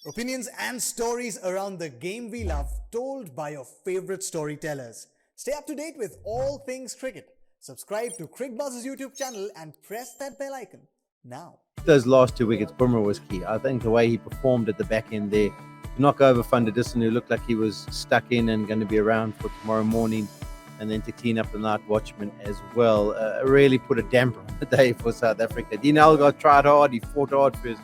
Opinions and stories around the game we love, told by your favorite storytellers. Stay up to date with all things cricket. Subscribe to Cricbuzz's YouTube channel and press that bell icon now. Those last 2 wickets, Bumrah was key. I think the way he performed at the back end there, to knock over Van der Dussen, who looked like he was stuck in and going to be around for tomorrow morning, and then to clean up the night watchman as well, really put a damper on the day for South Africa. Dean tried hard, he fought hard for his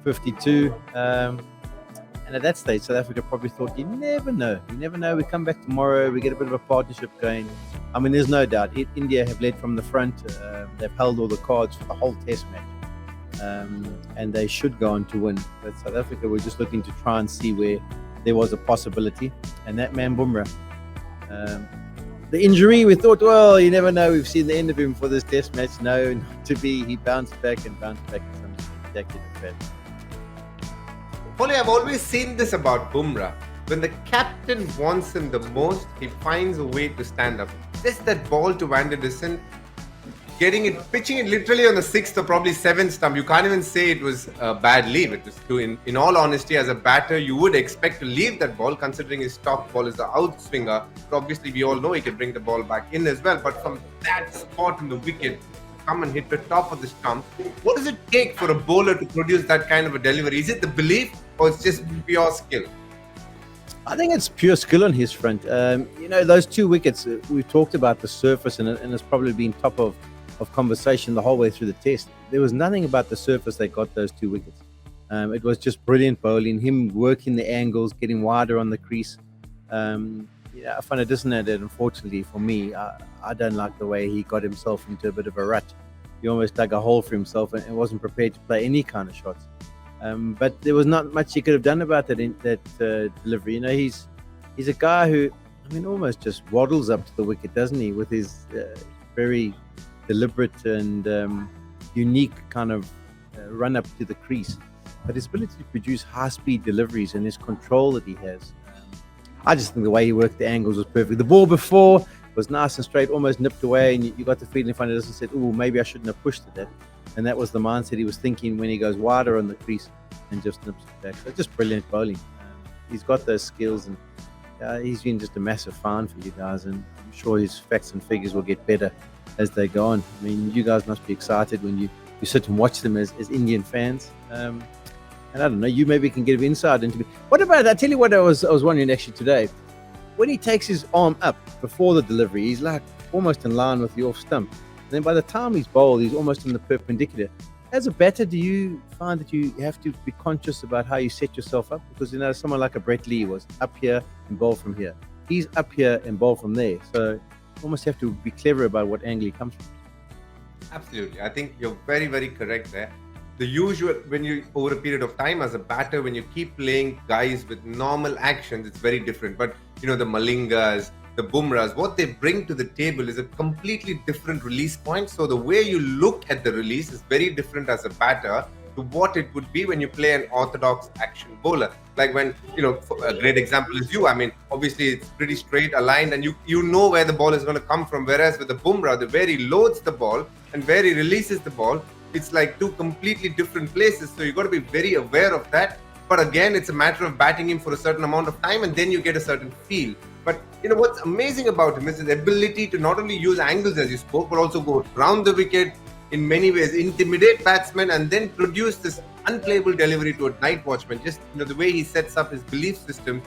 52. And at that stage, South Africa probably thought, you never know. You never know. We come back tomorrow. We get a bit of a partnership going. I mean, there's no doubt. India have led from the front. They've held all the cards for the whole test match. And they should go on to win. But South Africa were just looking to try and see where there was a possibility. And that man, Bumrah, the injury, we thought, well, you never know. We've seen the end of him for this test match. No, not to be. He bounced back in some spectacular fashion. Polly, I've always seen this about Bumrah. When the captain wants him the most, he finds a way to stand up. Just that ball to Van der Dussen, pitching it literally on the 6th or probably 7th stump. You can't even say it was a bad leave. It was too, in all honesty, as a batter, you would expect to leave that ball, considering his top ball is the outswinger. But obviously, we all know he can bring the ball back in as well. But from that spot in the wicket, come and hit the top of the stump. What does it take for a bowler to produce that kind of a delivery? Is it the belief or it's just pure skill? I think it's pure skill on his front. Those 2 wickets, we've talked about the surface and it's probably been top of conversation the whole way through the test. There was nothing about the surface that got those 2 wickets. It was just brilliant bowling, him working the angles, getting wider on the crease. Van der Dussen had it, unfortunately for me. I don't like the way he got himself into a bit of a rut. He almost dug a hole for himself and wasn't prepared to play any kind of shots. But there was not much he could have done about that delivery. He's a guy who, almost just waddles up to the wicket, doesn't he, with his very deliberate and unique kind of run up to the crease. But his ability to produce high-speed deliveries and his control that he has, I just think the way he worked the angles was perfect. The ball before was nice and straight, almost nipped away, and you got the feeling in front of us and said, oh, maybe I shouldn't have pushed it. And that was the mindset he was thinking when he goes wider on the crease and just nips it back. So just brilliant bowling. He's got those skills, and he's been just a massive fan for you guys, and I'm sure his facts and figures will get better as they go on. You guys must be excited when you sit and watch them as Indian fans. And I don't know, you maybe can give insight into it. What about, I tell you what I was wondering actually today. When he takes his arm up before the delivery, he's like almost in line with the off stump. And then by the time he's bowled, he's almost in the perpendicular. As a batter, do you find that you have to be conscious about how you set yourself up? Because, someone like a Brett Lee was up here and bowl from here. He's up here and bowl from there. So you almost have to be clever about what angle he comes from. Absolutely. I think you're very, very correct there. The usual, when you, over a period of time as a batter, when you keep playing guys with normal actions, it's very different. But, the Malingas, the Bumrahs, what they bring to the table is a completely different release point. So the way you look at the release is very different as a batter to what it would be when you play an orthodox action bowler. Like when, a great example is you. Obviously it's pretty straight aligned and you know where the ball is going to come from. Whereas with the Bumrah, the where he loads the ball and where he releases the ball, it's like 2 completely different places. So you've got to be very aware of that. But again, it's a matter of batting him for a certain amount of time and then you get a certain feel. But what's amazing about him is his ability to not only use angles as you spoke, but also go round the wicket in many ways, intimidate batsmen and then produce this unplayable delivery to a night watchman. Just the way he sets up his belief system